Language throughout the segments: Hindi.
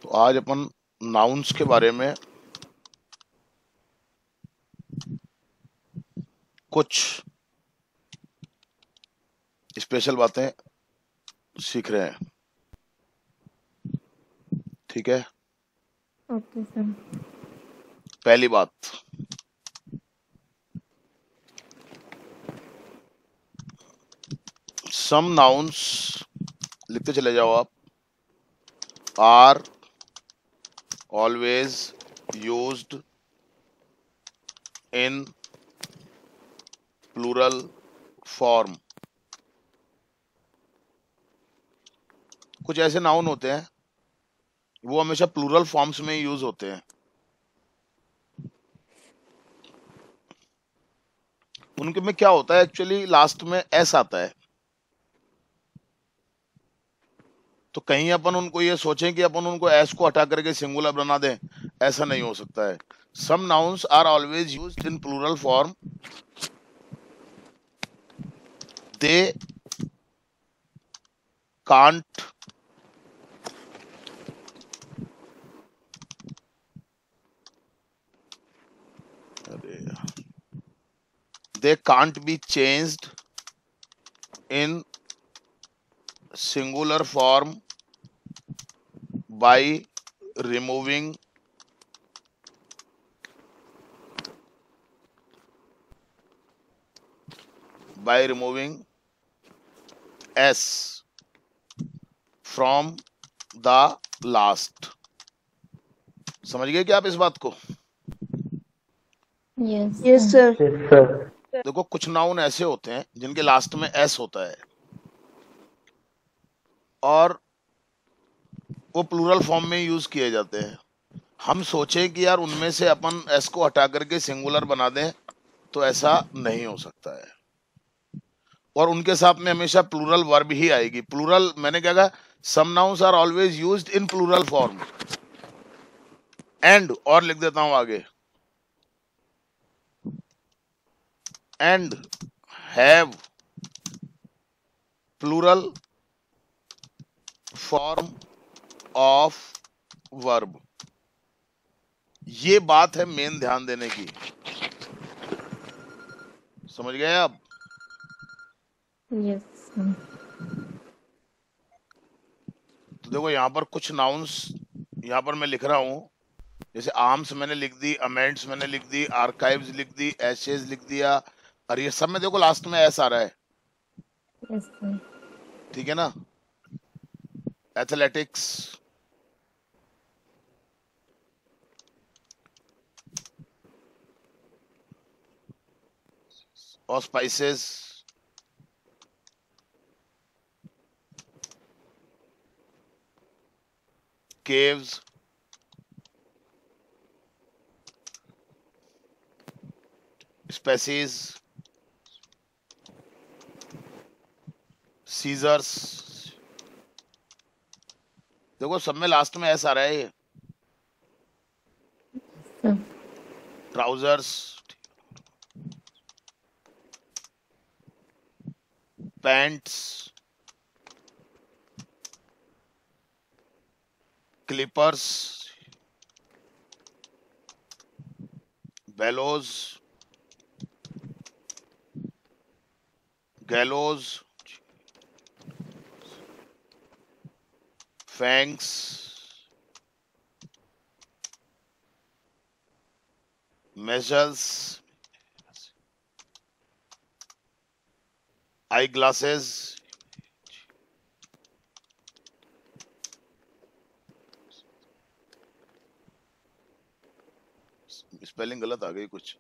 तो आज अपन नाउन्स के बारे में कुछ स्पेशल बातें सीख रहे हैं। ठीक है, ओके सर। पहली बात, सम नाउन्स लिखते चले जाओ आप, are always used in plural form. कुछ ऐसे नाउन होते हैं वो हमेशा प्लूरल फॉर्म्स में यूज होते हैं। उनके में क्या होता है, एक्चुअली लास्ट में एस आता है। तो कहीं अपन उनको ये सोचें कि अपन उनको एस को हटा करके सिंगुलर बना दें, ऐसा नहीं हो सकता है। Some nouns are always used in plural form. They can't they can't be changed in singular form by removing s from the last। समझ गए क्या आप इस बात को? Yes sir. Yes sir. देखो, कुछ नाउन ऐसे होते हैं जिनके लास्ट में एस होता है और वो प्लूरल फॉर्म में यूज किए जाते हैं। हम सोचे कि यार उनमें से अपन एस को हटा करके सिंगुलर बना दें, तो ऐसा नहीं हो सकता है। और उनके साथ में हमेशा प्लूरल वर्ब ही आएगी। प्लूरल मैंने क्या कहा, some nouns are always used in plural form. And और लिख देता हूं आगे, and have plural form of verb. ये बात है मेन ध्यान देने की। समझ गए आप? यस। तो देखो यहां पर कुछ नाउन्स यहां पर मैं लिख रहा हूं, जैसे आर्म्स मैंने लिख दी, अमेंड्स मैंने लिख दी, आर्काइव्स लिख दी, एशेज लिख दिया, और ये सब में देखो लास्ट में एस आ रहा है। Yes sir. ठीक है ना? एथलेटिक्स, और स्पाइसेस, caves, species, सीजर्स। देखो सब में लास्ट में एस आ रहा है ये। Sir. Trousers, pants, Clippers, bellows, गैलोज, fangs, measles, eye glasses, spelling गलत आ गई कुछ।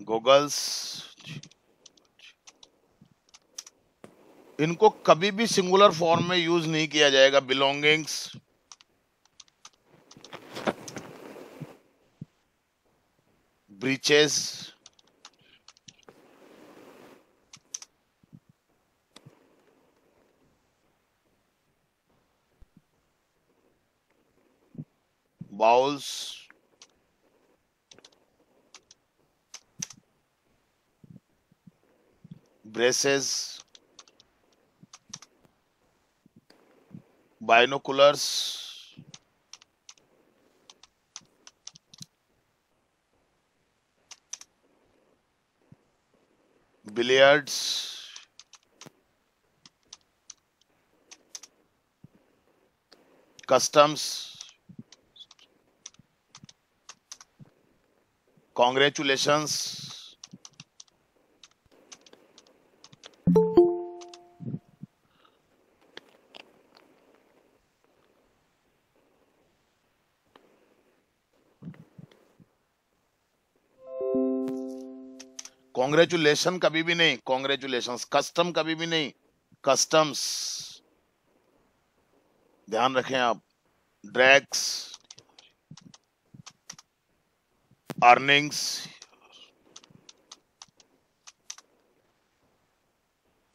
गॉगल्स। इनको कभी भी सिंगुलर फॉर्म में यूज नहीं किया जाएगा। Belongings, breaches, bowls, braces, binoculars, billiards, customs, congratulations, congratulation कभी भी नहीं, कॉन्ग्रेचुलेशंस। कस्टम कभी भी नहीं, कस्टम्स। ध्यान रखें आप। Drags, earnings,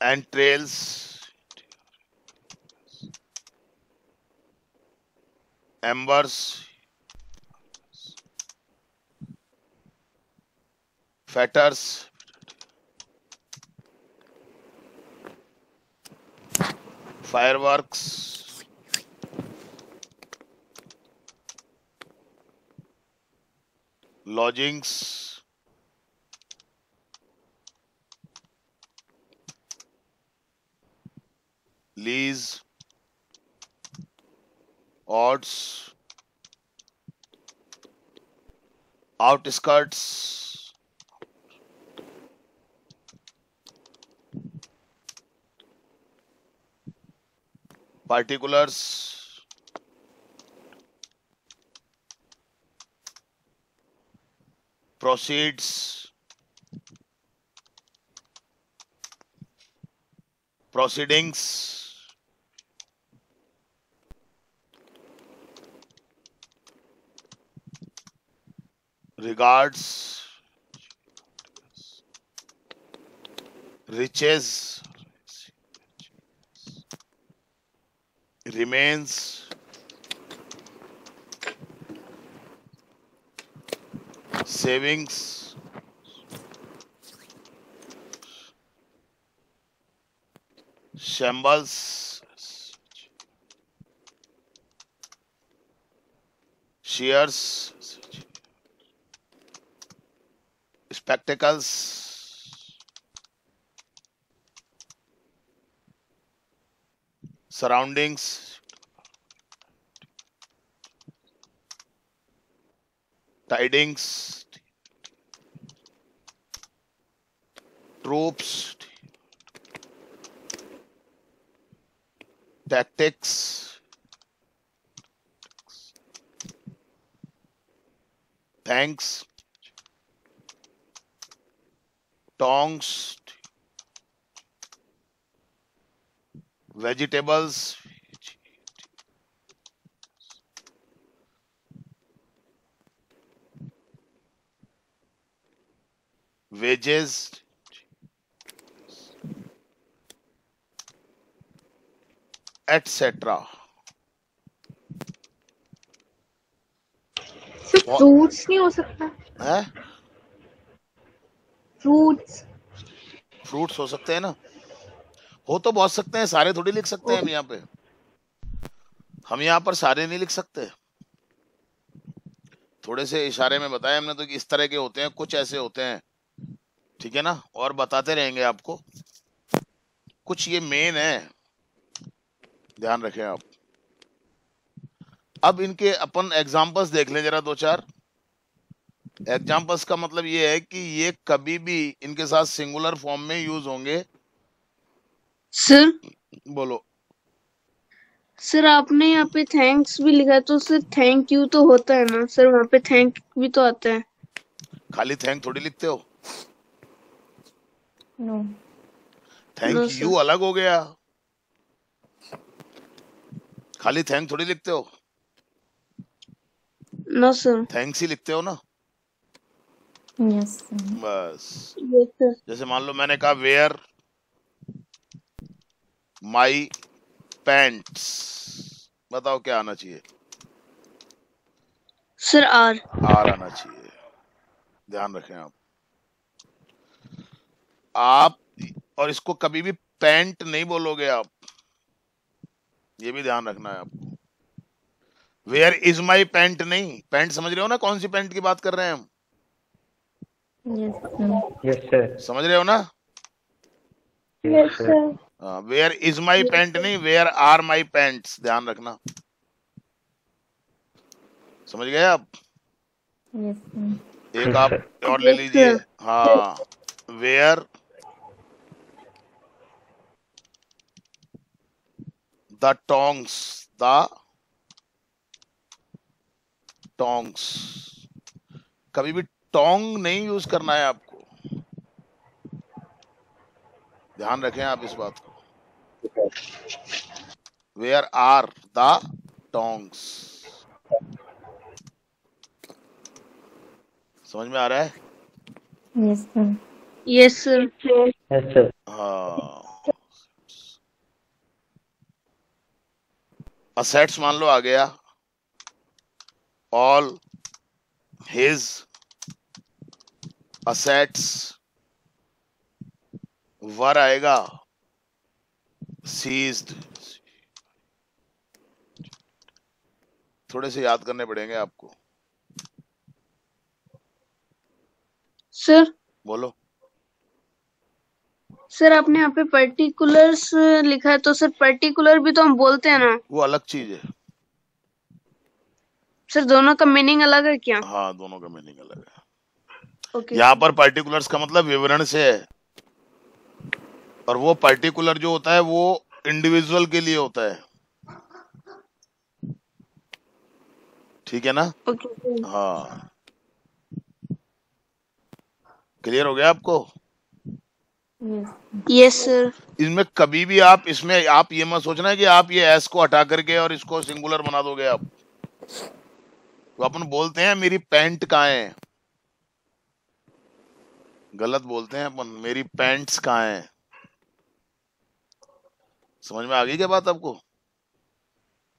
and trails, एम्बर्स, fetters, fireworks, lodgings, lease, odds, outskirts, particulars, proceeds, proceedings, regards, riches, remains, savings, shambles, shares, spectacles, surroundings, tidings, troops, tactics, thanks, tongs, vegetables, wages, etc. Sir fruits नहीं हो सकता? है फ्रूट्स फ्रूट्स हो सकते हैं ना, हो तो बहुत सकते हैं, सारे थोड़ी लिख सकते हैं हम यहाँ पे। हम यहाँ पर सारे नहीं लिख सकते, थोड़े से इशारे में बताया हमने तो कि इस तरह के होते हैं, कुछ ऐसे होते हैं, ठीक है ना, और बताते रहेंगे आपको। कुछ ये मेन है, ध्यान रखें आप। अब इनके अपन एग्जांपल्स देख लें जरा, दो चार एग्जांपल्स का मतलब ये है कि ये कभी भी इनके साथ सिंगुलर फॉर्म में यूज होंगे। सर बोलो। सर आपने यहाँ पे थैंक्स भी लिखा है, तो सर थैंक यू तो होता है ना सर, वहाँ पे थैंक भी तो आता है। खाली थैंक थोड़ी लिखते हो, no thank no you sir, अलग हो गया, खाली थैंक थोड़ी लिखते हो, नो सर, थैंक्स ही लिखते हो ना। यस सर, बस यस सर। जैसे मान लो मैंने कहा वेयर माई पैंट्स, बताओ क्या आना चाहिए? सर आर आर आना चाहिए, ध्यान रखें आप। और इसको कभी भी पैंट नहीं बोलोगे आप, ये भी ध्यान रखना है आपको। वेयर इज माई पैंट नहीं, पैंट समझ रहे हो ना कौन सी पैंट की बात कर रहे हैं हम? Yes sir. समझ रहे हो ना? Yes sir. Where is my pant नहीं, वेयर आर माई पैंट्स, ध्यान रखना। समझ गए आप? एक आप और ले लीजिए। हाँ, where the tongs, the tongs, कभी भी टोंग नहीं यूज करना है आपको, ध्यान रखें आप इस बात को। वेयर आर द टोंग्स, समझ में आ रहा है? Yes sir. Yes sir. हाँ, असेट्स मान लो आ गया, ऑल हिज असेट्स, वर आएगा सीज्ड, थोड़े से याद करने पड़ेंगे आपको। सर बोलो। सर आपने यहाँ पे पर्टिकुलर्स लिखा है, तो सर पर्टिकुलर भी तो हम बोलते हैं ना? वो अलग चीज है सर, दोनों का मीनिंग अलग है क्या? हाँ, दोनों का मीनिंग अलग है। ओके। यहाँ पर पर्टिकुलर्स का मतलब विवरण से है, और वो पर्टिकुलर जो होता है वो इंडिविजुअल के लिए होता है, ठीक है ना? ओके। हाँ, क्लियर हो गया आपको? Yes sir. इसमें कभी भी आप इसमें आप ये मत सोचना कि आप ये एस को हटा करके और इसको सिंगुलर बना दोगे आप। तो अपन बोलते हैं मेरी पैंट कहाँ है, गलत बोलते हैं अपन, मेरी पैंट्स कहाँ है। समझ में आ गई क्या बात आपको?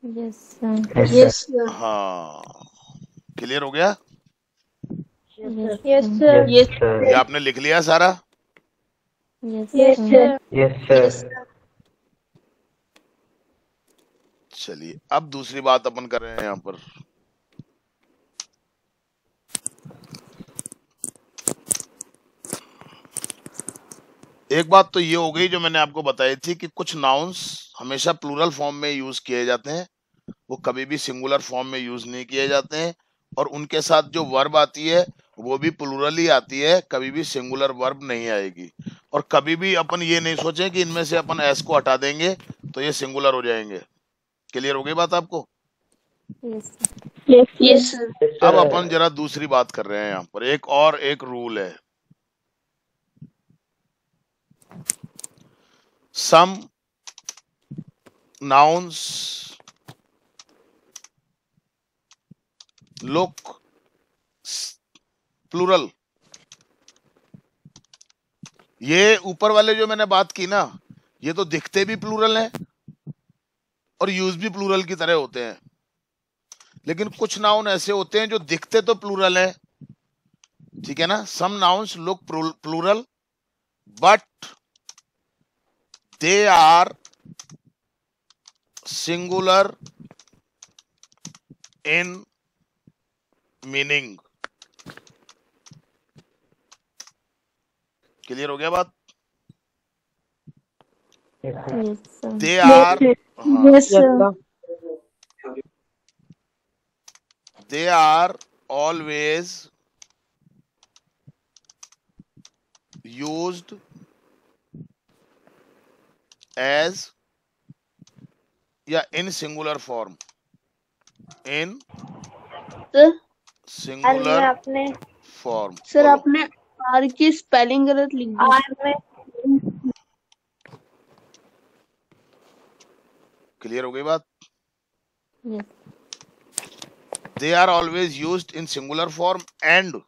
Yes sir. Yes sir. हाँ, क्लियर हो गया? Yes sir. यस ये आपने लिख लिया सारा? Yes sir. Yes sir. चलिए, अब दूसरी बात अपन कर रहे हैं यहाँ पर। एक बात तो ये हो गई जो मैंने आपको बताई थी कि कुछ नाउन्स हमेशा प्लूरल फॉर्म में यूज किए जाते हैं, वो कभी भी सिंगुलर फॉर्म में यूज नहीं किए जाते हैं, और उनके साथ जो वर्ब आती है वो भी प्लूरल ही आती है, कभी भी सिंगुलर वर्ब नहीं आएगी। और कभी भी अपन ये नहीं सोचे कि इनमें से अपन एस को हटा देंगे तो ये सिंगुलर हो जाएंगे। क्लियर हो गई बात आपको? Yes sir. अब अपन जरा दूसरी बात कर रहे हैं यहाँ पर, एक रूल है। सम nouns look plural, ये ऊपर वाले जो मैंने बात की ना, ये तो दिखते भी प्लूरल हैं और यूज भी प्लूरल की तरह होते हैं, लेकिन कुछ नाउन ऐसे होते हैं जो दिखते तो प्लूरल है, ठीक है ना? Some nouns look plural but they are singular in meaning। Clear हो गया बात? They are they are always used as या in singular form, in singular आपने फॉर्म। सर आपने आर की स्पेलिंग गलत लिख दी। आर में क्लियर हो गई बात? They are always used in singular form and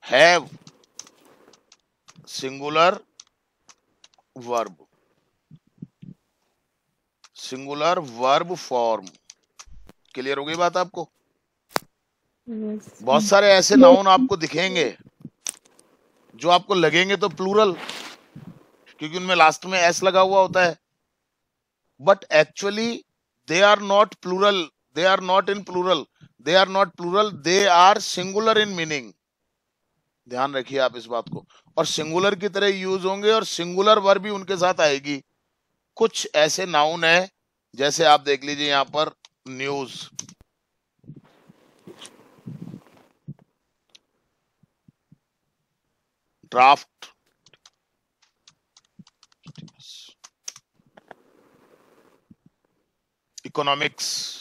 have singular verb, singular verb form. Clear हो गई बात आपको? बहुत सारे ऐसे नाउन आपको दिखेंगे जो आपको लगेंगे तो प्लूरल, क्योंकि उनमें लास्ट में एस लगा हुआ होता है, but actually they are not plural, they are not in plural, they are not plural, they are singular in meaning. ध्यान रखिए आप इस बात को, और सिंगुलर की तरह यूज होंगे और सिंगुलर वर्ब भी उनके साथ आएगी। कुछ ऐसे नाउन है, जैसे आप देख लीजिए यहां पर news, draft, economics,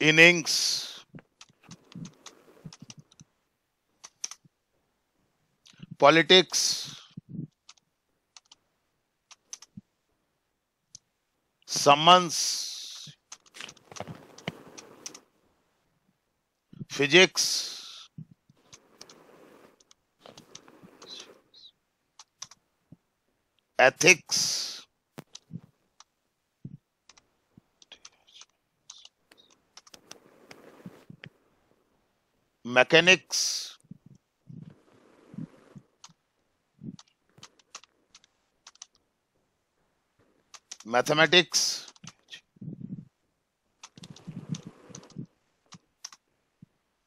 innings, politics, summons, physics, ethics, mechanics, mathematics,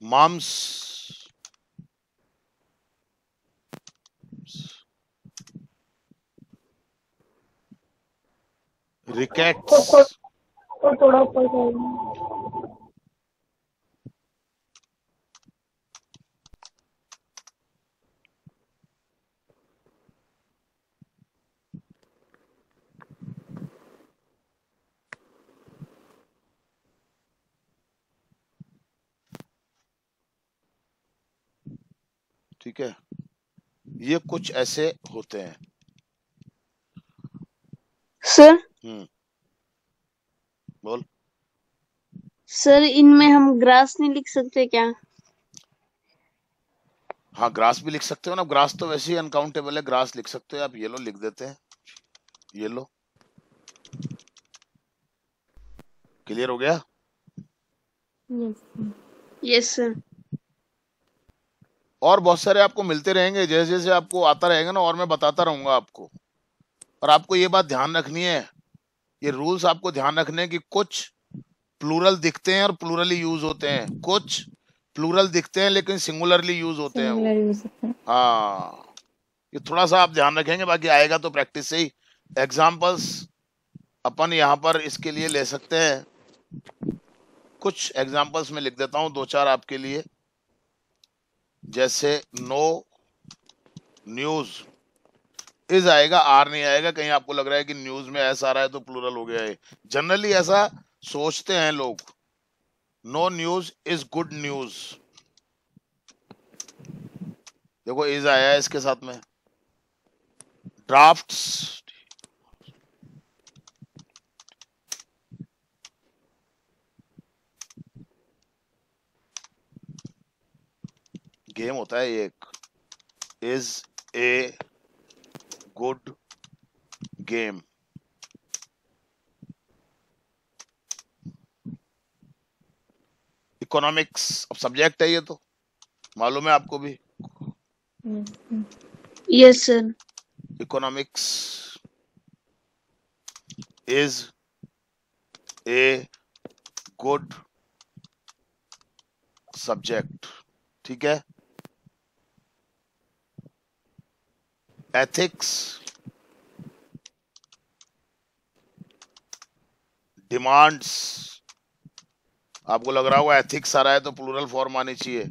mumps, rickets, और थोड़ा ऊपर जाएगा। ठीक है, ये कुछ ऐसे होते हैं। सर बोल। सर इनमें हम ग्रास नहीं लिख सकते क्या? हाँ, ग्रास भी लिख सकते हो ना, ग्रास तो वैसे ही अनकाउंटेबल है, ग्रास लिख सकते हो आप। ये लो लिख देते हैं, ये लो, क्लियर हो गया? Yes sir. और बहुत सारे आपको मिलते रहेंगे, जैसे जैसे आपको आता रहेगा ना, और मैं बताता रहूंगा आपको। और आपको ये बात ध्यान रखनी है, ये रूल्स आपको ध्यान रखने हैं कि कुछ प्लूरल दिखते हैं और प्लूरली यूज होते हैं, कुछ प्लूरल दिखते हैं लेकिन सिंगुलरली यूज होते हैं वो। हाँ, ये थोड़ा सा आप ध्यान रखेंगे, बाकी आएगा तो प्रैक्टिस से ही। एग्जाम्पल्स अपन यहाँ पर इसके लिए ले सकते हैं। कुछ एग्जाम्पल्स में लिख देता हूँ, दो चार आपके लिए। जैसे नो न्यूज, इज आएगा, आर नहीं आएगा। कहीं आपको लग रहा है कि न्यूज में ऐसा आ रहा है तो प्लूरल हो गया है, जनरली ऐसा सोचते हैं लोग। No news is good news, देखो इज आया है इसके साथ में। ड्राफ्ट्स, गेम होता है एक, is a good game. Economics, अब सब्जेक्ट है ये तो, मालूम है आपको भी। Yes sir. Economics is a good subject, ठीक है। एथिक्स, डिमांड्स, आपको लग रहा होगा एथिक्स आ रहा है तो प्लूरल फॉर्म आनी चाहिए,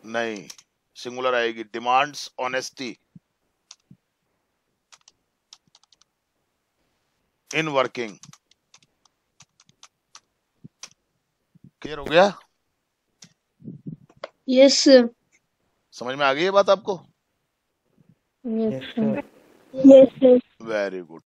नहीं, सिंगुलर आएगी। Demands honesty in working. Clear हो गया? Yes sir. समझ में आ गई ये बात आपको? Yes sir. Yes sir. Very good.